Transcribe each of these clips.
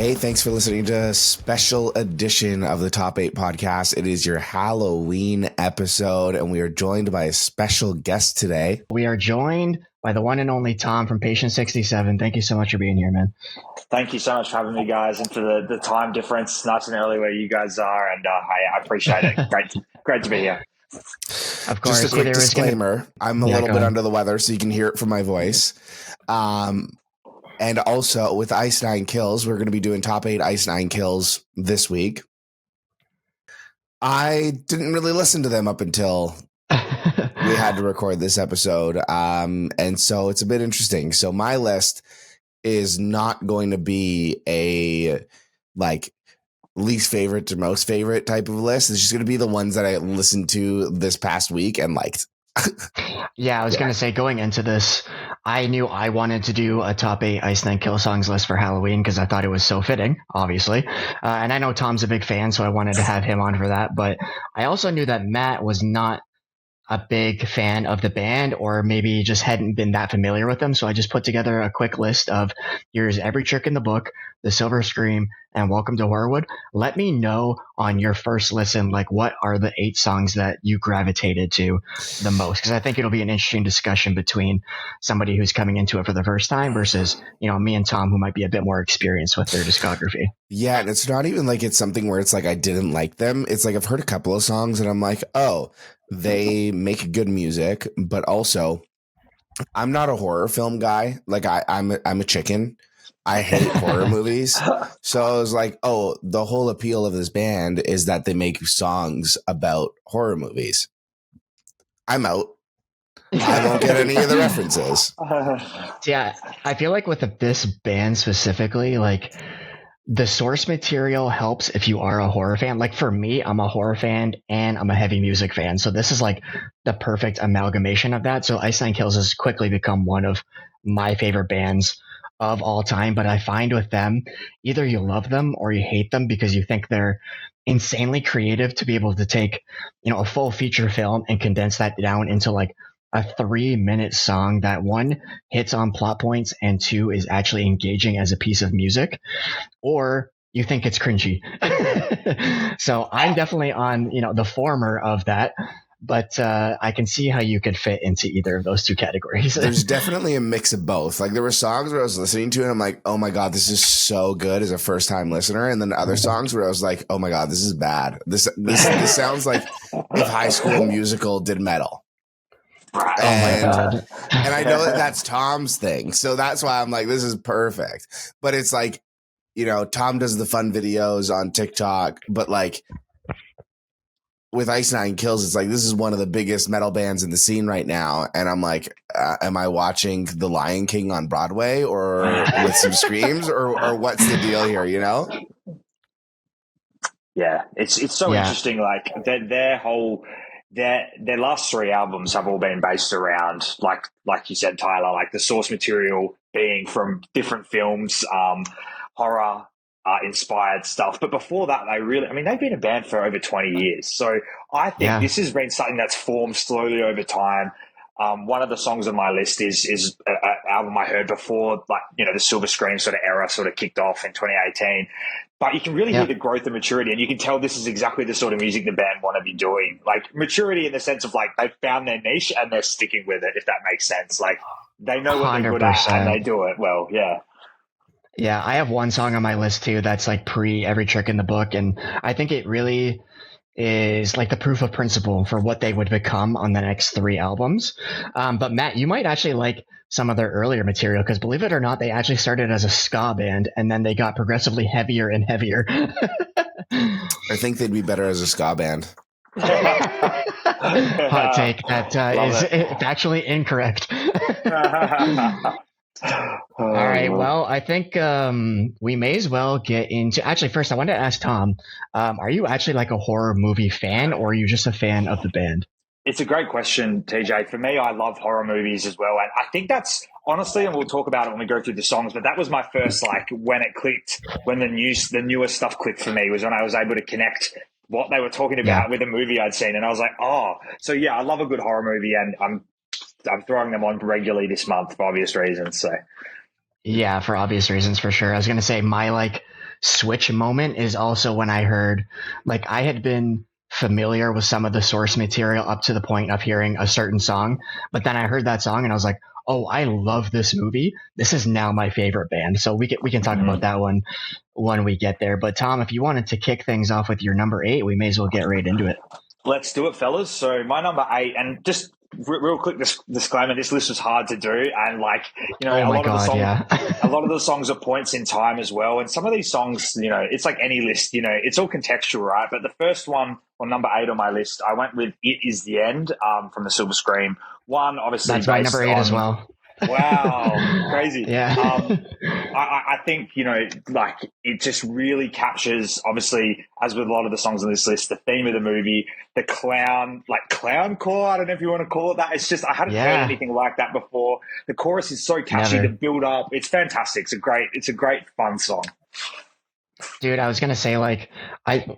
Hey, thanks for listening to a special edition of the Top 8 podcast. It is your Halloween episode, and we are joined by a special guest today. We are joined by the one and only Tom from Patient 67. Thank you so much for being here, man. Thank you so much for having me, guys, and for the time difference, nice and early where you guys are, and I appreciate it. Great to be here. Of course. Just a quick disclaimer, I'm a little bit under the weather, so you can hear it from my voice. And also with Ice 9 Kills, we're going to be doing top 8 Ice 9 Kills this week. I didn't really listen to them up until we had to record this episode. And so it's a bit interesting. So my list is not going to be a like least favorite to most favorite type of list. It's just going to be the ones that I listened to this past week and liked. Yeah, I was going to say, going into this, I knew I wanted to do a top 8 Ice 9 Kill songs list for Halloween because I thought it was so fitting, obviously. And I know Tom's a big fan, so I wanted to have him on for that. But I also knew that Matt was not a big fan of the band, or maybe just hadn't been that familiar with them. So I just put together a quick list of here's Every Trick in the Book, The Silver Scream, and Welcome to Horrorwood. Let me know on your first listen, like what are the 8 songs that you gravitated to the most? Because I think it'll be an interesting discussion between somebody who's coming into it for the first time versus, me and Tom, who might be a bit more experienced with their discography. Yeah, and it's not even like it's something where it's like I didn't like them. It's like I've heard a couple of songs and I'm like, oh, they make good music, but also I'm not a horror film guy. Like I'm a chicken. I hate horror movies. So I was like, oh, the whole appeal of this band is that they make songs about horror movies. I'm out. I won't get any of the references. Yeah, I feel like with this band specifically, like the source material helps if you are a horror fan. Like for me, I'm a horror fan and I'm a heavy music fan. So this is like the perfect amalgamation of that. So Ice 9 Kills has quickly become one of my favorite bands of all time. But I find with them, either you love them or you hate them because you think they're insanely creative to be able to take, a full feature film and condense that down into like a 3-minute song that, one, hits on plot points, and 2, is actually engaging as a piece of music, or you think it's cringy. So I'm definitely on, the former of that, but I can see how you could fit into either of those two categories. There's definitely a mix of both. Like there were songs where I was listening to and I'm like, oh my God, this is so good as a first time listener. And then other songs where I was like, oh my God, this is bad. This sounds like if High School Musical did metal. And I know that's Tom's thing. So that's why I'm like, this is perfect. But it's like, Tom does the fun videos on TikTok, but like with Ice 9 Kills, it's like, this is one of the biggest metal bands in the scene right now. And I'm like, am I watching The Lion King on Broadway or with some screams or what's the deal here, Yeah, it's so interesting. Like their last 3 albums have all been based around, like you said, Tyler, like the source material being from different films, horror inspired stuff. But before that, they've been a band for over 20 years. So I think this has been something that's formed slowly over time. One of the songs on my list is an album I heard before, the Silver Scream sort of era sort of kicked off in 2018. But you can really hear the growth and maturity, and you can tell this is exactly the sort of music the band want to be doing. Like maturity in the sense of like they've found their niche and they're sticking with it, if that makes sense. Like they know what they're good at and they do it well. Yeah. Yeah, I have one song on my list too that's like pre Every Trick in the Book, and I think it really is like the proof of principle for what they would become on the next 3 albums. But Matt, you might actually like some of their earlier material because, believe it or not, they actually started as a ska band and then they got progressively heavier and heavier. I think they'd be better as a ska band. Hot take that is factually incorrect. All right. Well, I think we may as well get into. Actually, first, I wanted to ask Tom: are you actually like a horror movie fan, or are you just a fan of the band? It's a grewer question, TJ. For me, I love horror movies as well, and I think that's honestly, and we'll talk about it when we go through the songs. But that was my first, when it clicked, when the newer stuff clicked for me, was when I was able to connect what they were talking about with a movie I'd seen, and I was like, oh, so yeah, I love a good horror movie, and I'm throwing them on regularly this month for obvious reasons. So yeah, for obvious reasons, for sure. I was going to say my switch moment is also when I heard, like, I had been familiar with some of the source material up to the point of hearing a certain song, but then I heard that song and I was like, oh, I love this movie. This is now my favorite band. So we can talk about that one when we get there. But Tom, if you wanted to kick things off with your number 8, we may as well get right into it. Let's do it, fellas. So my number 8, and just real quick disclaimer: this list was hard to do, and like Oh a my lot of the God, songs, yeah. a lot of the songs are points in time as well. And some of these songs, it's like any list, it's all contextual, right? But the first one, or number 8 on my list, I went with "It Is the End" from the Silver Scream. One, obviously, That's my based number 8 as on. well. Wow, crazy. Yeah. I think, like it just really captures, obviously, as with a lot of the songs on this list, the theme of the movie, the clown core. I don't know if you want to call it that. It's just, I hadn't heard Yeah. anything like that before. The chorus is so catchy, Never. the build up. It's fantastic. It's a great fun song. Dude, I was gonna say, like,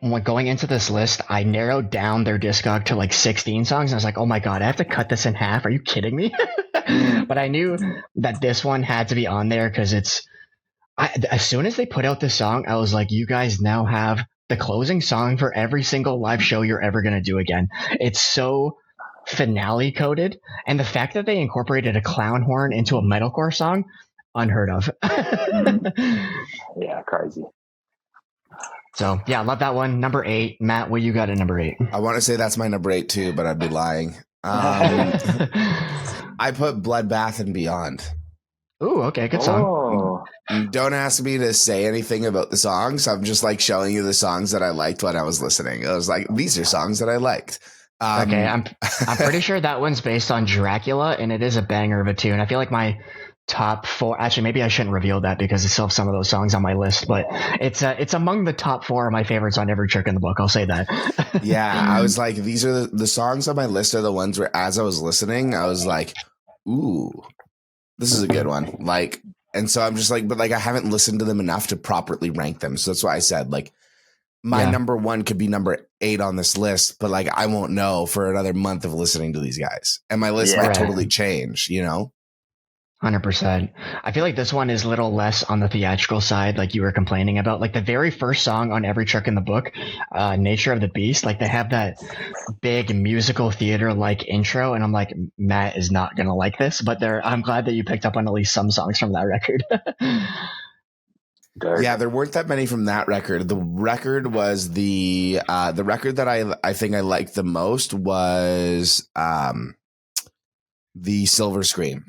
when going into this list, I narrowed down their discog to like 16 songs, and I was like, oh my God, I have to cut this in half. Are you kidding me? But I knew that this one had to be on there because as soon as they put out this song, I was like, you guys now have the closing song for every single live show you're ever gonna do again. It's so finale coded, and the fact that they incorporated a clown horn into a metalcore song, unheard of. Yeah, crazy. So yeah, I love that one. Number 8, Matt, what you got at number 8? I want to say that's my number 8 too, but I'd be lying. I put Bloodbath and Beyond. Ooh, okay, good song. Don't ask me to say anything about the songs. I'm just like showing you the songs that I liked when I was listening. I was like, these are songs that I liked. Okay, I'm pretty sure that one's based on Dracula, and it is a banger of a tune. I feel like my top 4. Actually, maybe I shouldn't reveal that because I still have some of those songs on my list. But it's among the top 4 of my favorites on every trick in the book. I'll say that. Yeah, I was like, these are the songs on my list are the ones where, as I was listening, I was like, ooh, this is a good one. Like, and so I'm just like, but like I haven't listened to them enough to properly rank them. So that's why I said like my number 1 could be number 8 on this list, but like I won't know for another month of listening to these guys, and my list might totally change. 100%. I feel like this one is a little less on the theatrical side, like you were complaining about. Like the very first song on every trick in the book, Nature of the Beast, like they have that big musical theater like intro, and I'm like, Matt is not gonna like this, but I'm glad that you picked up on at least some songs from that record. Yeah, there weren't that many from that record. The record was the record that I think I liked the most was the Silver Scream.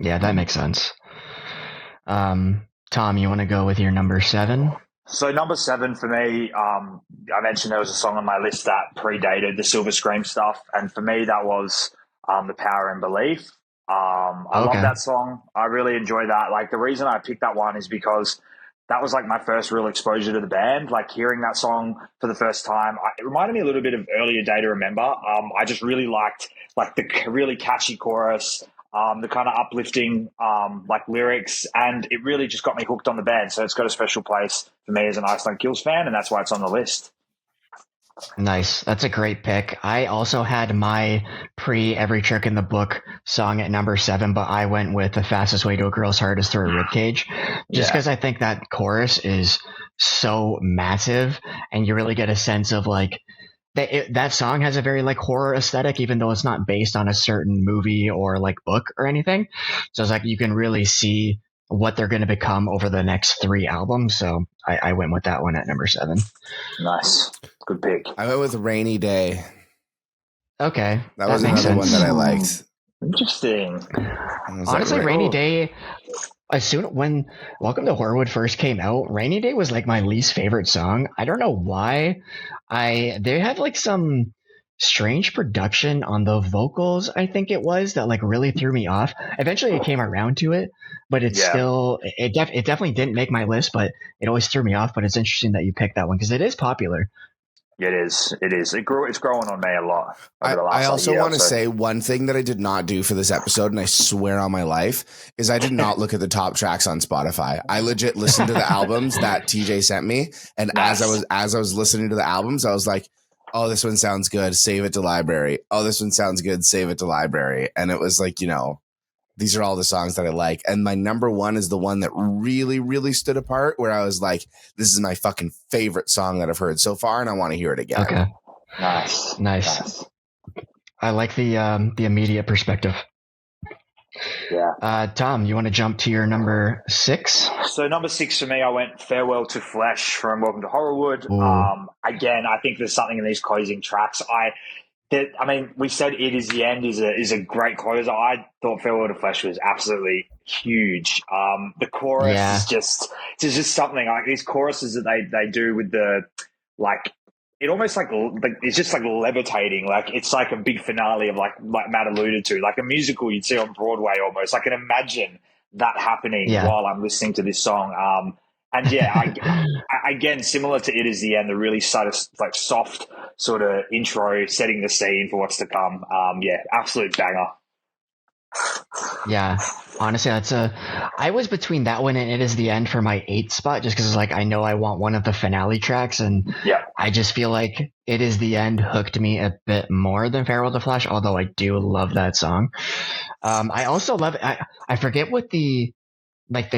Yeah, that makes sense. Tom, you want to go with your number 7? So number 7 for me, I mentioned there was a song on my list that predated the Silver Scream stuff, and for me that was "The Power and Belief." I love that song. I really enjoy that. Like the reason I picked that one is because that was like my first real exposure to the band. Like hearing that song for the first time, it reminded me a little bit of Earlier Day to Remember. I just really liked like the really catchy chorus. The kind of uplifting like lyrics, and it really just got me hooked on the band. So it's got a special place for me as an Iceland Kills fan, and that's why it's on the list. Nice. That's a great pick. I also had my Every Trick in the Book song at number 7, but I went with The Fastest Way to a Girl's Heart is Through a Ribcage, just because I think that chorus is so massive, and you really get a sense of like that song has a very like horror aesthetic, even though it's not based on a certain movie or like book or anything. So it's like you can really see what they're going to become over the next 3 albums. So I went with that one at number 7. Nice. Good pick. I went with Rainy Day. Okay. That was another one that I liked. Interesting. Honestly, Rainy Day, when Welcome to Horrorwood first came out, Rainy Day was like my least favorite song. I don't know why. They had like some strange production on the vocals, I think it was, that like really threw me off. Eventually I came around to it, but it definitely didn't make my list, but it always threw me off. But it's interesting that you picked that one because it is popular. It is. It's growing on me a lot. I also want to say one thing that I did not do for this episode, and I swear on my life, is I did not look at the top tracks on Spotify. I legit listened to the albums that TJ sent me, and as I was listening to the albums, I was like, "Oh, this one sounds good. Save it to library. Oh, this one sounds good. Save it to library." And it was like, these are all the songs that I like. And my number one is the one that really, really stood apart, where I was like, this is my fucking favorite song that I've heard so far, and I want to hear it again. Okay. Nice. I like the immediate perspective. Yeah. Tom, you want to jump to your number 6? So number 6 for me, I went "Farewell to Flesh" from Welcome to Horrorwood. Again, I think there's something in these closing tracks. We said "It Is the End" is a great closer. I thought "Farewell to Flesh" was absolutely huge. The chorus is just something like these choruses that they do with the like. It almost like it's just like levitating. Like it's like a big finale of like Matt alluded to, like a musical you'd see on Broadway almost. I can imagine that happening while I'm listening to this song. Again, similar to "It Is the End," the really sort of like soft sort of intro setting the scene for what's to come. Absolute banger. Yeah, honestly, I was between that one and "It Is the End" for my 8th spot, just because like I know I want one of the finale tracks, and I just feel like "It Is the End" hooked me a bit more than "Farewell to Flash," although I do love that song. I also love I forget what the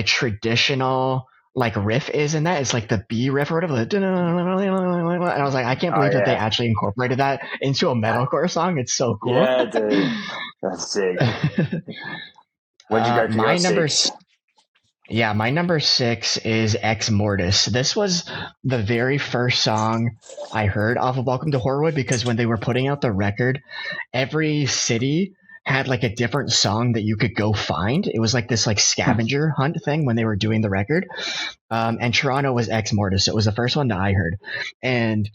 traditional like riff is in that. It's like the B riff or whatever. And I was like, I can't believe that they actually incorporated that into a metalcore song. It's so cool. Yeah, dude. That's sick. Where'd you go for my your number 6? Yeah, my number 6 is Ex Mortis. This was the very first song I heard off of Welcome to Horrorwood, because when they were putting out the record, every city had like a different song that you could go find. It was like this like scavenger hunt thing when they were doing the record. And Toronto was Ex Mortis. It was the first one that I heard. And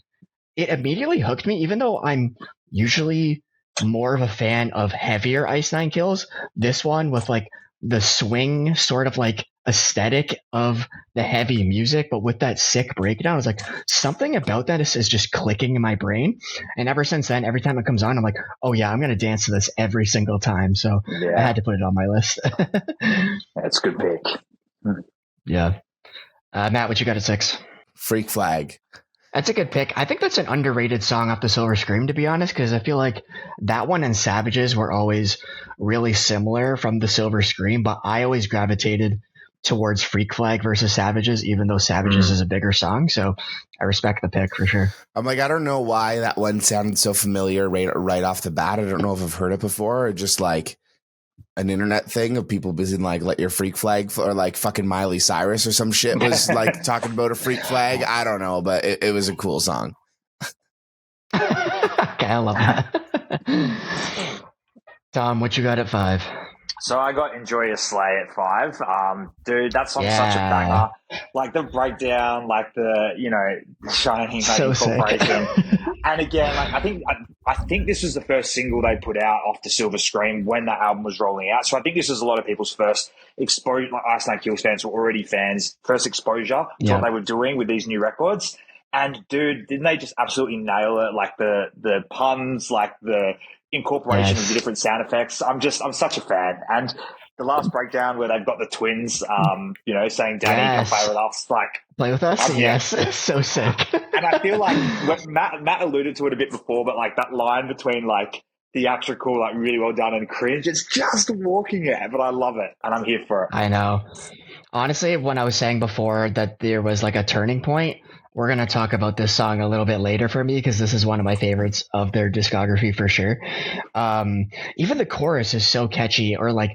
it immediately hooked me, even though I'm usually more of a fan of heavier Ice Nine Kills. This one with like the swing sort of like aesthetic of the heavy music, but with that sick breakdown, I was like, something about that is just clicking in my brain. And ever since then, every time it comes on, I'm like, oh yeah, I'm going to dance to this every single time. So I had to put it on my list. That's a good pick. Yeah. Matt, what you got at 6? Freak Flag. That's a good pick. I think that's an underrated song off the Silver Scream, to be honest, because I feel like that one and Savages were always really similar from the Silver Scream, but I always gravitated towards Freak Flag versus Savages, even though Savages is a bigger song. So I respect the pick for sure. I'm like, I don't know why that one sounded so familiar right off the bat. I don't know if I've heard it before, or just like an internet thing of people being like, let your freak flag, or like fucking Miley Cyrus or some shit was like talking about a freak flag. I don't know, but it was a cool song. Okay, I love that. Tom, what you got at 5? So I got "Enjoy Your Slay" at 5. Dude, that song's such a banger. Like the breakdown, like the, shining like so incorporation. And again, like I think this was the first single they put out off the Silver Scream when that album was rolling out. So I think this was a lot of people's first exposure. Like Ice Nine Kills fans were already fans, first exposure to what they were doing with these new records. And dude, didn't they just absolutely nail it? Like the puns, like the incorporation of the different sound effects. I'm such a fan. And the last breakdown where they've got the twins, saying, "Daddy, come play with us." Like, play with us? Yes. So sick. And I feel like Matt alluded to it a bit before, but like that line between like theatrical, like really well done, and cringe, it's just walking it. But I love it, and I'm here for it. I know. Honestly, when I was saying before that there was like a turning point, we're going to talk about this song a little bit later for me, because this is one of my favorites of their discography for sure. Even the chorus is so catchy, or like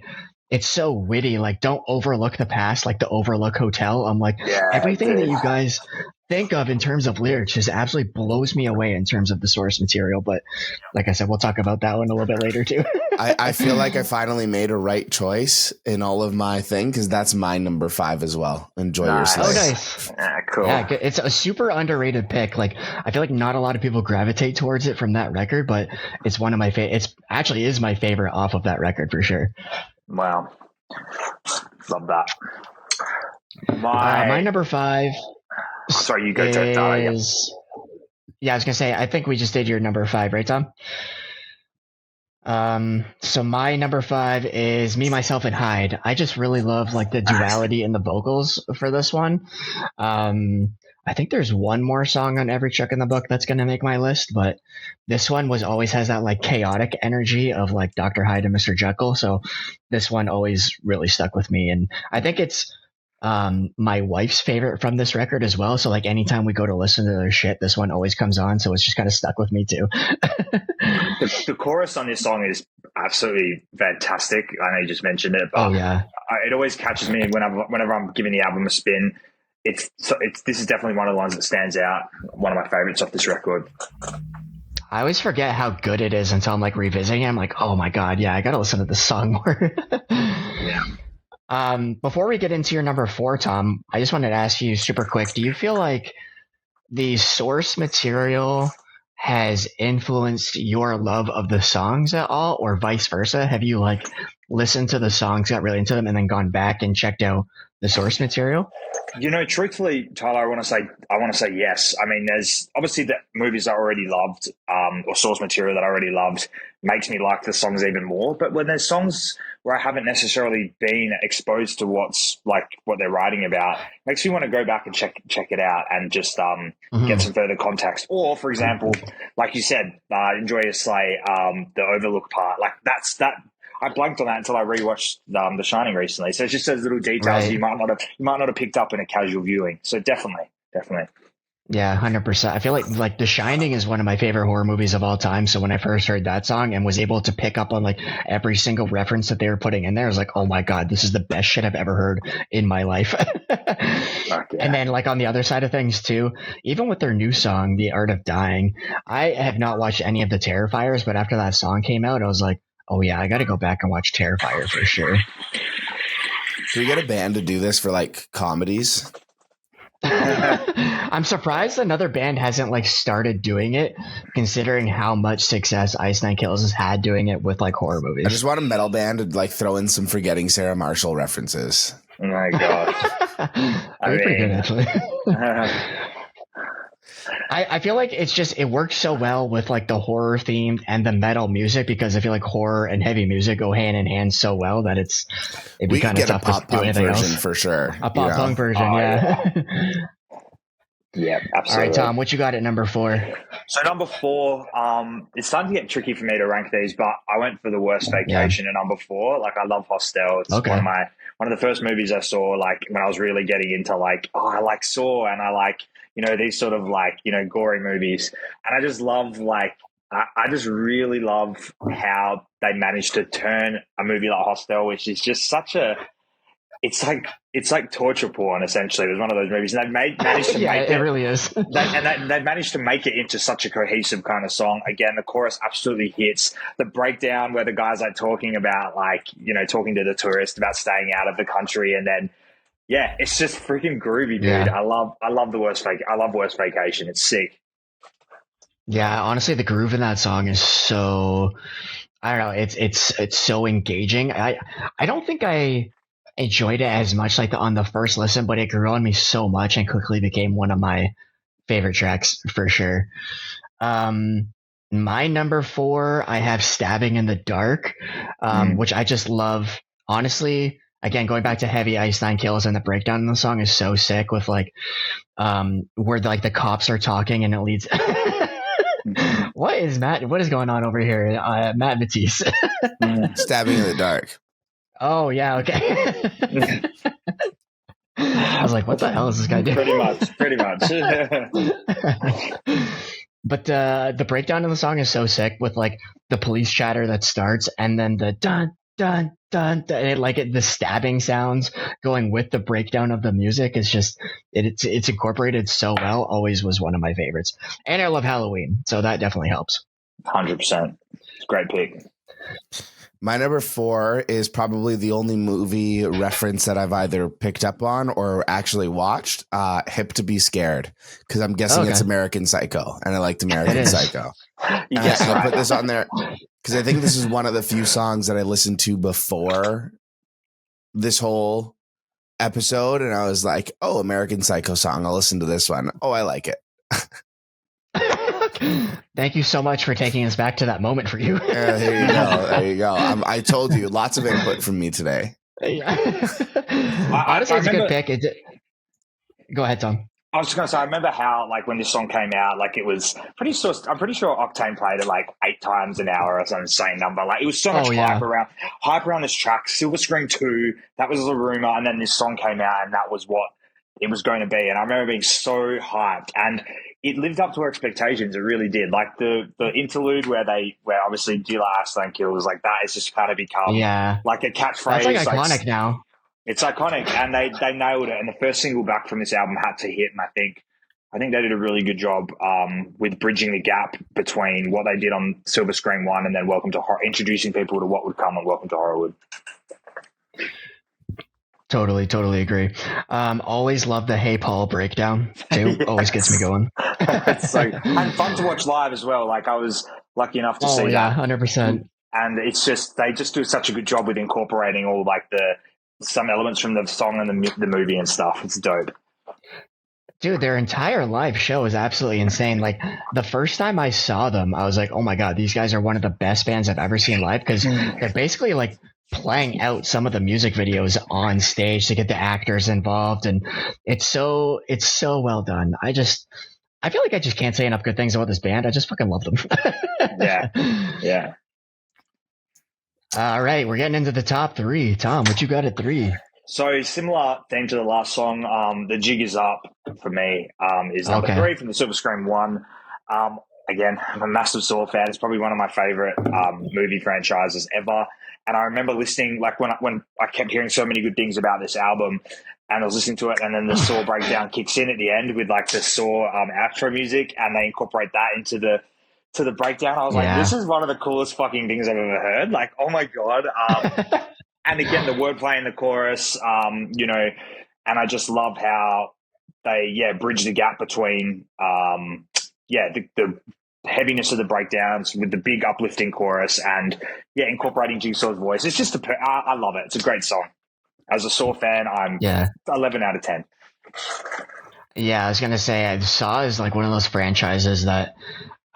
it's so witty. Like, don't overlook the past, like the Overlook Hotel. I'm like, everything that you guys think of in terms of lyrics just absolutely blows me away in terms of the source material. But like I said, we'll talk about that one a little bit later too. I feel like I finally made a right choice in all of my thing, because that's my number 5 as well. Enjoy Your Slay. Oh, nice. Cool. Yeah, it's a super underrated pick. Like, I feel like not a lot of people gravitate towards it from that record, but it's one of my favorite. It's actually is my favorite off of that record for sure. Wow. Love that. My number 5. Sorry, you go to it. Yeah, I was gonna say, I think we just did your number 5, right, Tom? So my number 5 is Me, Myself, and Hyde. I just really love like the duality in the vocals for this one. I think there's one more song on Every Truck in the Book that's going to make my list, but this one always has that like chaotic energy of like Dr. Hyde and Mr. Jekyll. So this one always really stuck with me. And I think it's my wife's favorite from this record as well. So like anytime we go to listen to their shit, this one always comes on. So it's just kind of stuck with me too. The chorus on this song is absolutely fantastic. I know you just mentioned it, but it always catches me whenever I'm giving the album a spin. This is definitely one of the ones that stands out. One of my favorites off this record. I always forget how good it is until I'm like revisiting it. I'm like, oh my God, yeah, I got to listen to this song more. Yeah. Before we get into your number 4, Tom, I just wanted to ask you super quick. Do you feel like the source material has influenced your love of the songs at all, or vice versa? Have you like listened to the songs, got really into them, and then gone back and checked out the source material? Truthfully, Tyler, I want to say yes. I mean, there's obviously the movies I already loved, or source material that I already loved makes me like the songs even more. But when there's songs where I haven't necessarily been exposed to what they're writing about, makes me want to go back and check it out and just get some further context. Or, for example, like you said, Enjoy Your Sleigh, the Overlook part, like that. I blanked on that until I rewatched The Shining recently. So it's just those little details you might not have picked up in a casual viewing. So definitely. Yeah, 100%. I feel like The Shining is one of my favorite horror movies of all time. So when I first heard that song and was able to pick up on like every single reference that they were putting in there, I was like, oh my God, this is the best shit I've ever heard in my life. And then like on the other side of things too, even with their new song, The Art of Dying, I have not watched any of the Terrifiers, but after that song came out, I was like, oh yeah, I got to go back and watch Terrifier for sure. Can we get a band to do this for like comedies? I'm surprised another band hasn't like started doing it, considering how much success Ice Nine Kills has had doing it with like horror movies. I just want a metal band to like throw in some Forgetting Sarah Marshall references. Oh my God. Pretty good actually. I feel like it works so well with like the horror theme and the metal music, because I feel like horror and heavy music go hand in hand so well that it'd be kind of tough to do anything else. For sure. A pop punk version, yeah. Yeah, absolutely. All right, Tom, what you got at number 4? So number 4, it's starting to get tricky for me to rank these, but I went for The Worst Vacation at number 4. Like, I love Hostel. It's one of the first movies I saw, like, when I was really getting into, like, I like Saw and I like, these sort of, like, gory movies. And I just love, like, I just really love how they managed to turn a movie like Hostel, which is just such a... It's like torture porn, essentially. It was one of those movies. And they managed to make it. It really is. They managed to make it into such a cohesive kind of song. Again, the chorus absolutely hits. The breakdown where the guy's like talking about, like, talking to the tourist about staying out of the country. And then, yeah, it's just freaking groovy, dude. Yeah. I love The Worst I love Worst Vacation. It's sick. Yeah, honestly, the groove in that song is so, I don't know. It's so engaging. I don't think I enjoyed it as much like on the first listen, but it grew on me so much and quickly became one of my favorite tracks for sure. My number 4, I have Stabbing in the Dark, which I just love. Honestly, again, going back to Heavy Ice Nine Kills, and the breakdown in the song is so sick with like where like the cops are talking and it leads what is going on over here? Matt Matisse. Stabbing in the Dark. Oh, yeah, okay. I was like, what the hell is this guy doing? Pretty much. But the breakdown of the song is so sick with like the police chatter that starts and then the dun, dun, dun, dun, and the stabbing sounds going with the breakdown of the music is just, it's incorporated so well. Always was one of my favorites. And I love Halloween, so that definitely helps. 100%. It's a great pick. My number 4 is probably the only movie reference that I've either picked up on or actually watched, Hip to Be Scared, because I'm guessing it's American Psycho, and I liked American Psycho. Yes, I put this on there because I think this is one of the few songs that I listened to before this whole episode, and I was like, oh, American Psycho song, I'll listen to this one. Oh, I like it. Thank you so much for taking us back to that moment for you. There you go. I told you, lots of input from me today. Yeah. Honestly, it's a good pick. Go ahead, Tom. I was just gonna say, I remember how like when this song came out, like it was pretty sure. I'm pretty sure Octane played it like 8 times an hour or some insane number. Like it was so much Oh yeah, hype around this track. Silver Screen 2, that was a rumor, and then this song came out, and that was what it was going to be. And I remember being so hyped, and it lived up to our expectations. It really did. Like the interlude where obviously Dilla Aslan kills, like that has just kind of become yeah. like a catchphrase. That's like iconic now. It's iconic, and they nailed it. And the first single back from this album had to hit, and I think they did a really good job with bridging the gap between what they did on Silver Screen 1 and then introducing people to what would come on Welcome to Horrorwood. Totally agree. Always love the Hey Paul breakdown too. Yes. Always gets me going. And fun to watch live as well. Like I was lucky enough to see that. 100%. And it's just they just do such a good job with incorporating all like some elements from the song and the movie and stuff. It's dope. Dude, their entire live show is absolutely insane. Like the first time I saw them, I was like, "Oh my god, these guys are one of the best bands I've ever seen live." Because they're basically like playing out some of the music videos on stage to get the actors involved, and it's so well done. I feel like I just can't say enough good things about this band. I just fucking love them. Yeah. All right, we're getting into the top 3. Tom, what you got at 3? So similar theme to the last song. The Jig Is Up for me is number 3 from the Silver Screen 1. Again, I'm a massive Saw fan. It's probably one of my favorite movie franchises ever. And I remember listening, like when I kept hearing so many good things about this album, and I was listening to it, and then the Saw breakdown kicks in at the end with like the Saw outro music, and they incorporate that into the breakdown. I was like, this is one of the coolest fucking things I've ever heard. Like, oh my god. And again, the wordplay in the chorus, and I just love how they, bridge the gap between, the heaviness of the breakdowns with the big uplifting chorus and, incorporating Jigsaw's voice. It's just I love it. It's a great song. As a Saw fan, I'm 11 out of 10. Yeah, I was going to say, Saw is like one of those franchises that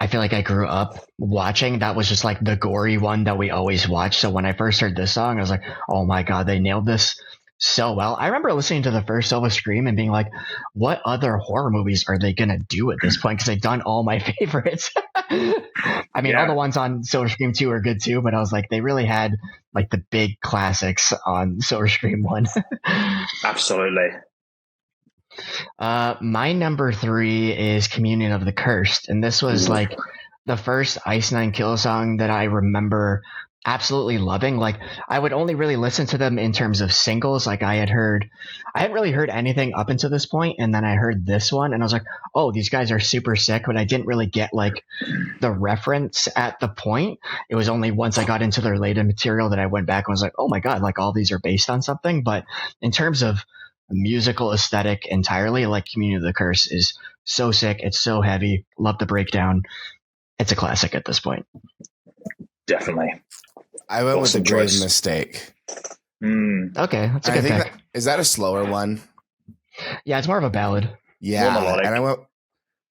I feel like I grew up watching. That was just like the gory one that we always watched. So when I first heard this song, I was like, oh my God, they nailed this so well. I remember listening to the first Silver Scream and being like, what other horror movies are they going to do at this point? Because they've done all my favorites. I mean, all the ones on Silver Scream 2 are good too, but I was like, they really had like the big classics on Silver Scream 1. Absolutely. My number 3 is Communion of the Cursed, and this was like the first Ice Nine Kills song that I remember absolutely loving. Like I would only really listen to them in terms of singles. Like I hadn't really heard anything up until this point, and then I heard this one and I was like, oh, these guys are super sick, but I didn't really get like the reference at the point. It was only once I got into their later material that I went back and was like, oh my God, like all these are based on something. But in terms of musical aesthetic entirely, like Communion of the Curse is so sick. It's so heavy. Love the breakdown. It's a classic at this point. Definitely. I went with The Grave Mistake. Okay, that's a good pick. Is that a slower one? Yeah, it's more of a ballad. Yeah, and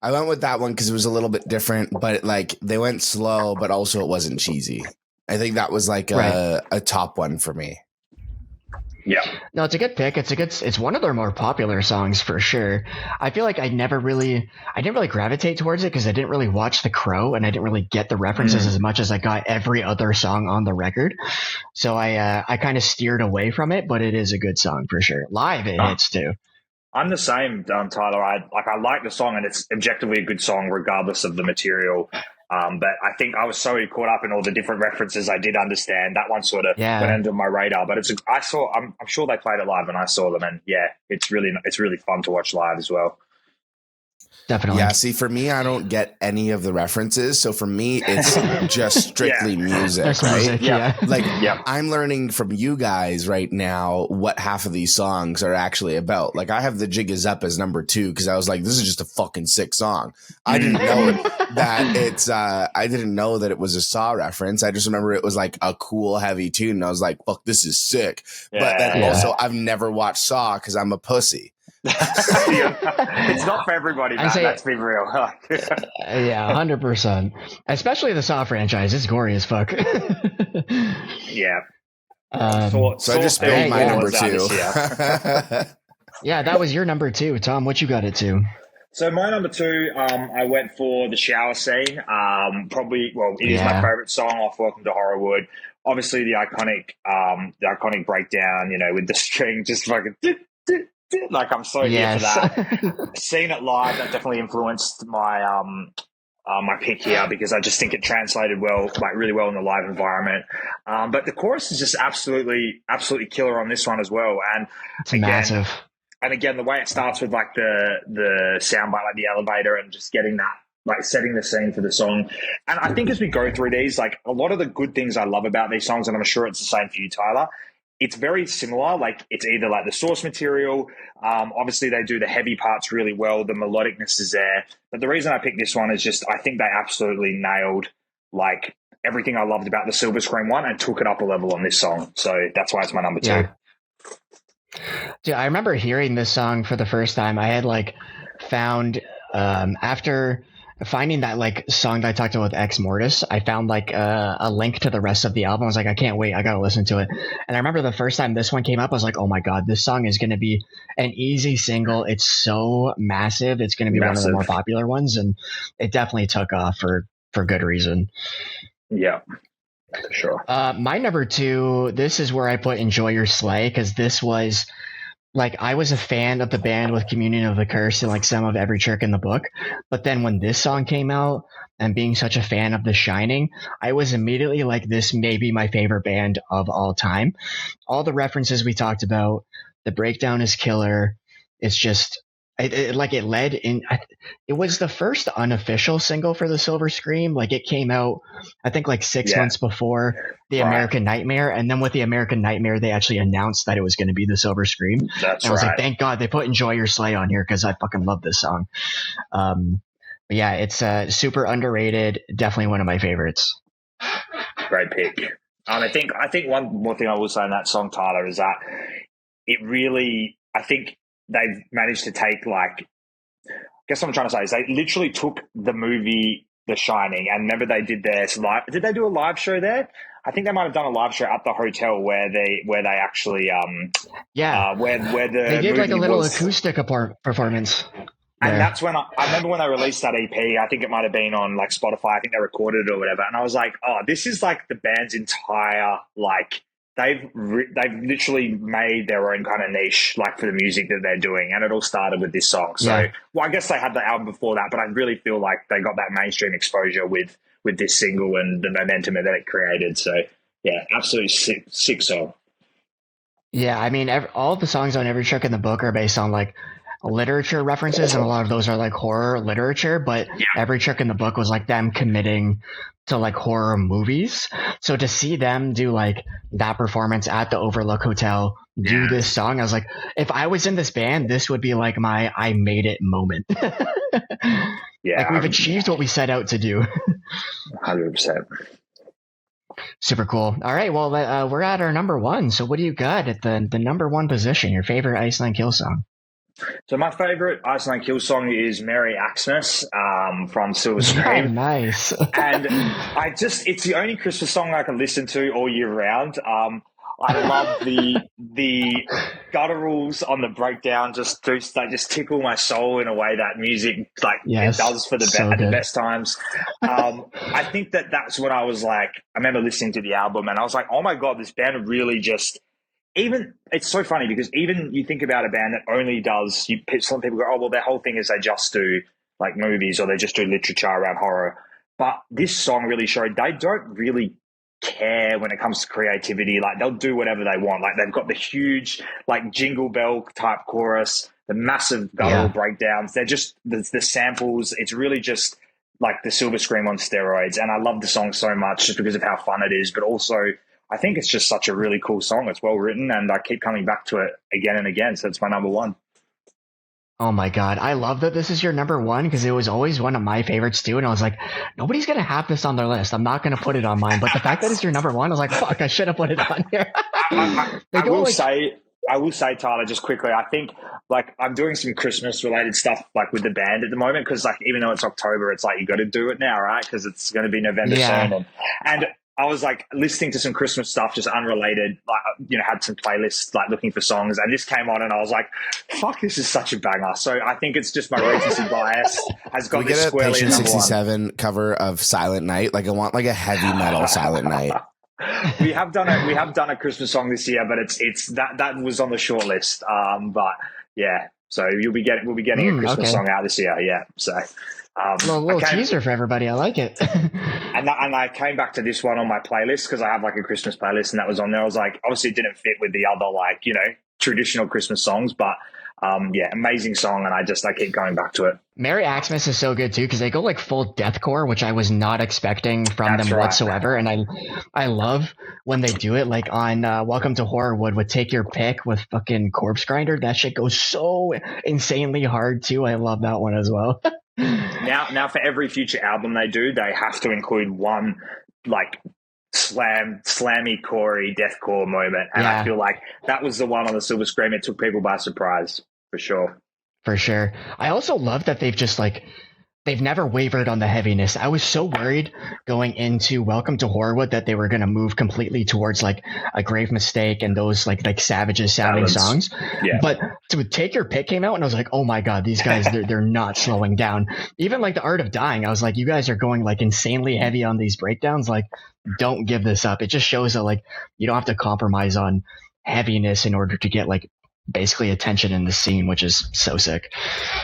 I went with that one because it was a little bit different, but like they went slow, but also it wasn't cheesy. I think that was like a top one for me. Yeah. No, it's a good pick. It's one of their more popular songs for sure. I feel like I didn't really gravitate towards it because I didn't really watch The Crow and I didn't really get the references as much as I got every other song on the record. So I kind of steered away from it, but it is a good song for sure. Live it hits too. I'm the same, Tyler. I like the song and it's objectively a good song regardless of the material. But I think I was so caught up in all the different references, I did understand that one sort of went under my radar. But I'm sure they played it live and I saw them, and it's really fun to watch live as well. Definitely. Yeah, see, for me, I don't get any of the references. So for me, it's just strictly music, right? Yeah. I'm learning from you guys right now what half of these songs are actually about. Like, I have The Jig Is Up as number 2 because I was like, this is just a fucking sick song. I didn't know that I didn't know that it was a Saw reference. I just remember it was like a cool, heavy tune. And I was like, fuck, this is sick. But then also, I've never watched Saw because I'm a pussy. It's not for everybody, man. Let's be real. 100%. Especially the Saw franchise. It's gory as fuck. Yeah. So I just spilled my number 2. Yeah, that was your number two. Tom, what you got it to? So my number two, I went for the shower scene. Probably, well, it is my Yeah. favorite song off Welcome to Horrorwood. Obviously, the iconic breakdown, with the string just fucking like I'm so here for Yes. that. Seeing it live, that definitely influenced my pick here because I just think it translated well, like really well in the live environment. But the chorus is just absolutely killer on this one as well. It's Again, massive. and again, the way it starts with like the soundbite, like the elevator, and just getting that, like setting the scene for the song. And I think as we go through these, like a lot of the good things I love about these songs, and I'm sure it's the same for you, Tyler. It's very similar. Like it's either like the source material. Obviously, they do the heavy parts really well. The melodicness is there. But the reason I picked this one is just I think they absolutely nailed like everything I loved about the Silver Screen one and took it up a level on this song. So that's why it's my number two. Yeah. Dude, I remember hearing this song for the first time. I had like found after finding that like song that I talked about with Ex Mortis, I found like a link to the rest of the album. I was like, I can't wait, I gotta listen to it. And I remember the first time this one came up, I was like, oh my god, this song is gonna be an easy single. It's so massive. It's gonna be one of the more Massive. popular ones, and it definitely took off for good reason. Yeah, for sure. My number two, this is where I put Enjoy Your Slay, because this was like I was a fan of the band with Communion of the Curse and like some of Every Trick in the Book. But then when this song came out and being such a fan of The Shining, I was immediately like, this may be my favorite band of all time. All the references we talked about, the breakdown is killer. It's just it led in. It was the first unofficial single for the Silver Scream. Like it came out, I think, like 6 months before the Right. American Nightmare, and then with the American Nightmare, they actually announced that it was going to be the Silver Scream. And That's I was like, right. thank God they put "Enjoy Your Slay" on here because I fucking love this song. But yeah, it's super underrated. Definitely one of my favorites. Great pick. I think one more thing I will say on that song, Tyler, is that it really I think they've managed to take like I guess what I'm trying to say is they literally took the movie The Shining and remember they did their live did they do a live show there? I think they might have done a live show at the hotel where they actually Yeah, where they the did like a movie little was. acoustic performance And there. that's when I remember when they released that EP. I think it might have been on like Spotify. I think they recorded it or whatever. And I was like, oh, this is like the band's entire like they've literally made their own kind of niche like for the music that they're doing. And it all started with this song. So, Yeah, well, I guess they had the album before that, but I really feel like they got that mainstream exposure with this single and the momentum that it created. So, yeah, absolutely sick song. yeah. I mean, all the songs on Every Trick in the Book are based on like literature references, and a lot of those are like horror literature. But Every Trick in the Book was like them committing to like horror movies. So to see them do like that performance at the Overlook Hotel, do Yeah, this song, I was like, if I was in this band, this would be like my I made it moment. Like we've yeah, achieved what we set out to do. 100%. Super cool. All right, well, we're at our number one. So what do you got at the number one position? Your favorite Iceland Kill song? So my favorite Iceland Kill song is Merry Xmas from Silver Yeah, Scream. nice. And it's the only Christmas song I can listen to all year round. I love the gutturals on the breakdown. Just tickle my soul in a way that music like it Yes, does for so at the good. best times. I think that's when I was like, I remember listening to the album and I was like, oh my god, this band really just even it's so funny because even you think about a band that only does some people go, oh well, their whole thing is they just do like movies or they just do literature around horror. But this song really showed they don't really care when it comes to creativity. Like they'll do whatever they want. Like they've got the huge like jingle bell type chorus, the massive guttural Yeah. breakdowns. They're just the samples. It's really just like the Silver Scream on steroids. And I love the song so much just because of how fun it is, but also I think it's just such a really cool song. It's well written, and I keep coming back to it again and again. So it's my number one. Oh my god, I love that this is your number one because it was always one of my favorites too. And I was like, nobody's gonna have this on their list. I'm not gonna put it on mine. But the fact that it's your number one, I was like, fuck, I should have put it on here. They I go will like, say, Tyler, just quickly. I think like I'm doing some Christmas related stuff like with the band at the moment because like even though it's October, it's like you got to do it now, right? Because it's going to be November soon, yeah, and I was like listening to some Christmas stuff, just unrelated, like, had some playlists, like looking for songs, and this came on and I was like, fuck, this is such a banger. So I think it's just my recency bias has got we this get a squarely Patient at number 67 cover of Silent Night. Like I want like a heavy metal Silent Night. We have done a Christmas song this year, but it's that was on the short list. But yeah, so we'll be getting a Christmas song out this year. Yeah, so little teaser for everybody. I like it. and I came back to this one on my playlist because I have like a Christmas playlist, and that was on there. I was like, obviously, it didn't fit with the other like traditional Christmas songs, but yeah, amazing song, and I keep going back to it. Merry Xmas is so good too because they go like full deathcore, which I was not expecting from them whatsoever, and I love when they do it. Like on Welcome to Horrorwood with Take Your Pick with fucking Corpse Grinder, that shit goes so insanely hard too. I love that one as well. Now for every future album they do, they have to include one like slammy corey deathcore moment, and I feel like that was the one on the Silver Scream. It took people by surprise for sure. I also love that they've never wavered on the heaviness. I was so worried going into Welcome to Horrorwood that they were going to move completely towards like A Grave Mistake and those like Savages sounding songs. Yeah. But to Take Your Pick came out and I was like, oh my God, these guys, they're not slowing down. Even like The Art of Dying, I was like, you guys are going like insanely heavy on these breakdowns. Like, don't give this up. It just shows that like you don't have to compromise on heaviness in order to get like basically attention in the scene, which is so sick.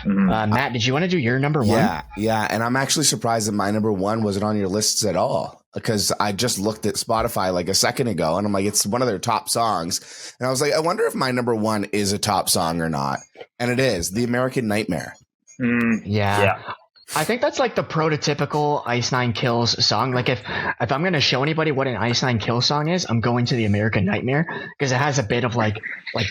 Matt, did you want to do your number one? Yeah. And I'm actually surprised that my number one wasn't on your lists at all, because I just looked at Spotify like a second ago and I'm like, it's one of their top songs. And I was like, I wonder if my number one is a top song or not. And it is The American Nightmare. Yeah. I think that's like the prototypical Ice Nine Kills song. Like if I'm going to show anybody what an Ice Nine Kills song is, I'm going to The American Nightmare because it has a bit of like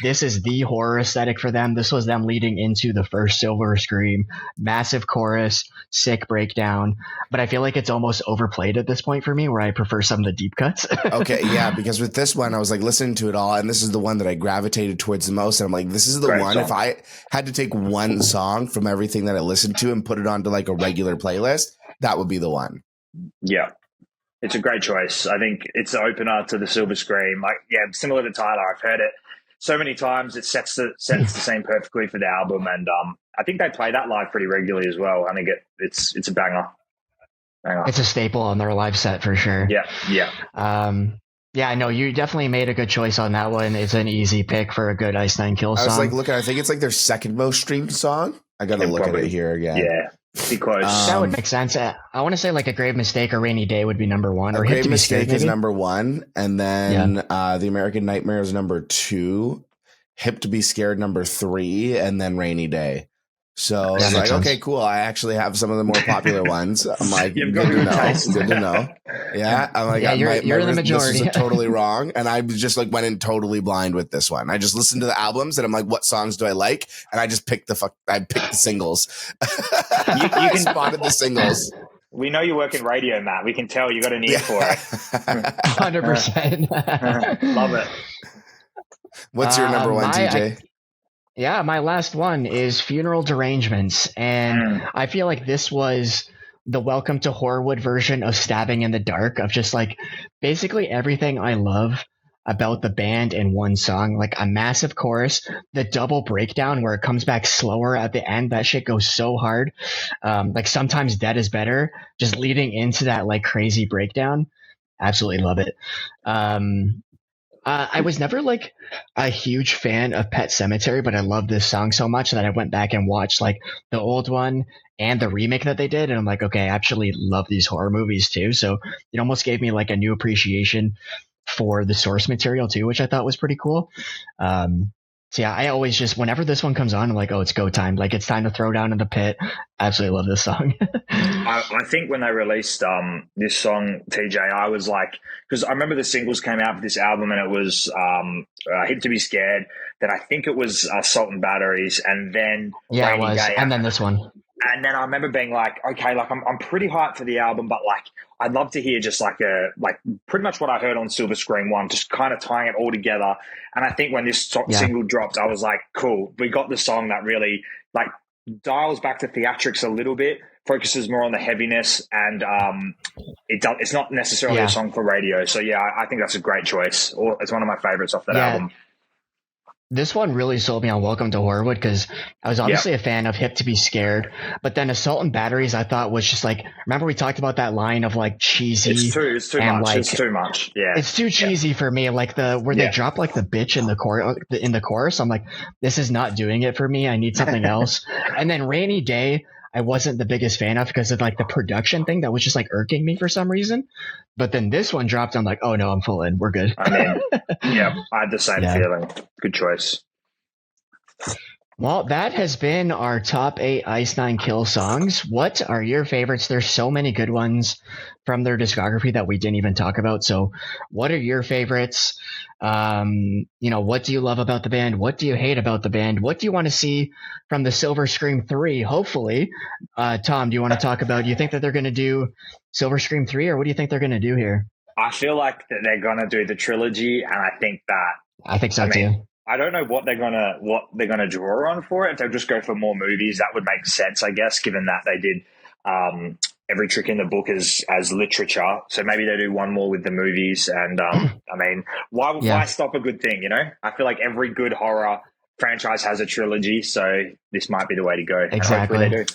this is the horror aesthetic for them. This was them leading into the first Silver Scream, massive chorus, sick breakdown. But I feel like it's almost overplayed at this point for me, where I prefer some of the deep cuts. Okay, yeah, because with this one, I was like listening to it all, and this is the one that I gravitated towards the most. And I'm like, this is the Great one. song. If I had to take one song from everything that I listened to and put it onto like a regular playlist, that would be the one. Yeah. It's a great choice. I think it's the opener to the Silver Scream. Like, yeah, similar to Tyler. I've heard it so many times. It sets the scene perfectly for the album, and I think they play that live pretty regularly as well. I think it's a banger. It's a staple on their live set for sure. Yeah. Yeah, I know you definitely made a good choice on that one. It's an easy pick for a good Ice Nine Kills song. I was like, look, I think it's like their second most streamed song. I got to look at it here again. Yeah. Because that would make sense. I want to say like A Grave Mistake or Rainy Day would be number one. Or A Grave Mistake is number one, and then The American Nightmare is number two. Hip to Be Scared number three, and then Rainy Day. So I was like, okay, cool. I actually have some of the more popular ones. I'm like, good to know. Yeah, I'm like, you're the majority. This is totally wrong, and I just like went in totally blind with this one. I just listened to the albums, and I'm like, what songs do I like? And I just picked the singles. I spotted the singles. We know you work in radio, Matt. We can tell you got an ear for it. 100%. Love it. What's your number one, TJ? My last one is Funeral Derangements. And I feel like this was the Welcome to Horrorwood version of Stabbing in the Dark, of just like basically everything I love about the band in one song. Like a massive chorus, the double breakdown where it comes back slower at the end. That shit goes so hard. Like Sometimes Dead is Better, just leading into that like crazy breakdown. Absolutely love it. I was never like a huge fan of Pet Sematary, but I love this song so much that I went back and watched like the old one and the remake that they did. And I'm like, okay, I actually love these horror movies too. So it almost gave me like a new appreciation for the source material too, which I thought was pretty cool. So yeah, I always just, whenever this one comes on, I'm like, oh, it's go time. Like it's time to throw down in the pit. Absolutely love this song. I think when they released this song, TJ, I was like, because I remember the singles came out for this album, and it was Hip to Be Scared. Then I think it was Salt and Batteries, and then it was, and then this one. And then I remember being like, okay, like I'm pretty hyped for the album, but like I'd love to hear just like pretty much what I heard on Silver Screen 1, just kind of tying it all together. And I think when this single dropped, I was like, cool, we got the song that really like dials back to theatrics a little bit, focuses more on the heaviness, and it's not necessarily a song for radio. So yeah, I think that's a great choice. Or it's one of my favorites off that album. This one really sold me on Welcome to Horrorwood because I was obviously a fan of Hip to Be Scared, but then Assault and Batteries I thought was just like, remember we talked about that line of like cheesy. It's too much. Like, it's too much. Yeah, it's too cheesy for me. Like they drop like the bitch in the chorus. I'm like, this is not doing it for me. I need something else. And then Rainy Day, I wasn't the biggest fan of because of like the production thing that was just like irking me for some reason. But then this one dropped. I'm like, oh no, I'm full in. We're good. I mean, yeah, I had the same feeling. Good choice. Well, that has been our top 8 Ice Nine Kill songs. What are your favorites? There's so many good ones from their discography that we didn't even talk about. So what are your favorites? What do you love about the band? What do you hate about the band? What do you want to see from the Silver Scream 3? Hopefully, Tom, do you want to talk about, do you think that they're going to do Silver Scream 3 or what do you think they're going to do here? I feel like that they're going to do the trilogy. And I think so too. I don't know what they're gonna draw on for it. If they'll just go for more movies, that would make sense, I guess, given that they did Every Trick in the Book as literature. So maybe they do one more with the movies. And I mean, why stop a good thing? You know, I feel like every good horror franchise has a trilogy, so this might be the way to go. Exactly. And hopefully they do.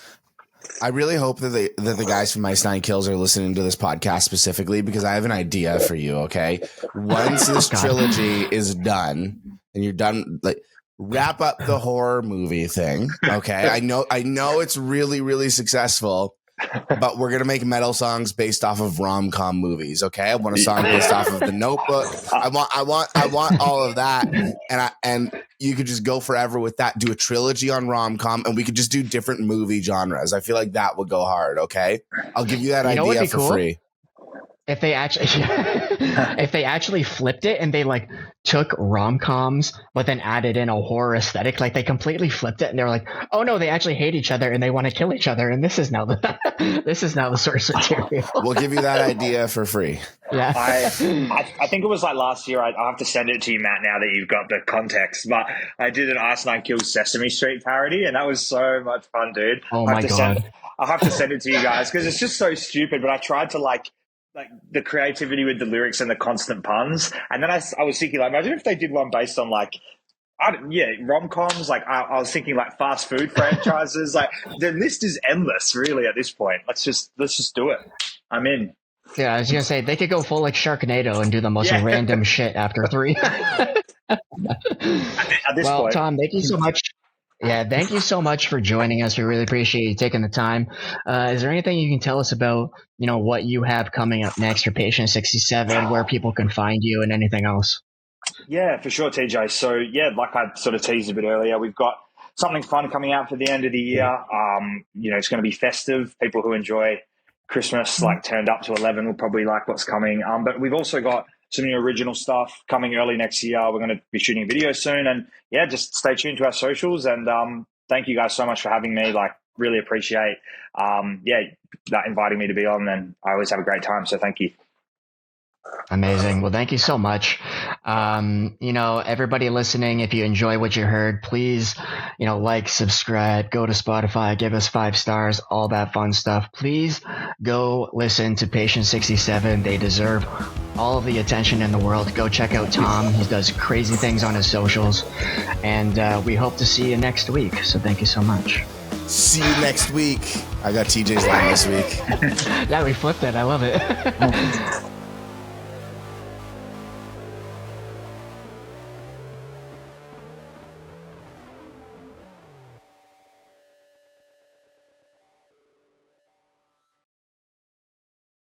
I really hope that the guys from Ice Nine Kills are listening to this podcast specifically because I have an idea for you. Okay, once this trilogy is done and you're done, like wrap up the horror movie thing. Okay, I know it's really, really successful, but we're gonna make metal songs based off of rom-com movies. Okay, I want a song based off of The Notebook. I want all of that, and you could just go forever with that. Do a trilogy on rom-com, and we could just do different movie genres. I feel like that would go hard. Okay, I'll give you that idea for free. If they actually flipped it and they like took rom-coms but then added in a horror aesthetic, like they completely flipped it and they're like, oh no, they actually hate each other and they want to kill each other and this is now the source material. We'll give you that idea for free. Yeah. I think it was like last year. I'll have to send it to you, Matt, now that you've got the context. But I did an Ice Nine Kills Sesame Street parody and that was so much fun, dude. Oh my God. I'll have to send it to you guys because it's just so stupid. But I tried to like the creativity with the lyrics and the constant puns. And then I was thinking, like, imagine if they did one based on like, rom-coms. Like I was thinking like fast food franchises. Like the list is endless really at this point. Let's just do it. I'm in. Yeah, I was going to say they could go full like Sharknado and do the most random shit after 3. At this point. Tom, thank you so much. Yeah, thank you so much for joining us. We really appreciate you taking the time. Is there anything you can tell us about, what you have coming up next for Patient 67, where people can find you and anything else? Yeah, for sure, TJ. So, like I sort of teased a bit earlier, we've got something fun coming out for the end of the year. It's going to be festive. People who enjoy Christmas, like turned up to 11, will probably like what's coming. But we've also got some new original stuff coming early next year. We're going to be shooting a video soon. And just stay tuned to our socials. And thank you guys so much for having me. Like, really appreciate that inviting me to be on. And I always have a great time. So thank you. Amazing. Well, thank you so much. Everybody listening, if you enjoy what you heard, please, like, subscribe, go to Spotify, give us 5 stars, all that fun stuff. Please go listen to Patient 67. They deserve all of the attention in the world. Go check out Tom. He does crazy things on his socials. And we hope to see you next week. So thank you so much. See you next week. I got TJ's line this week. Yeah, we flipped it. I love it.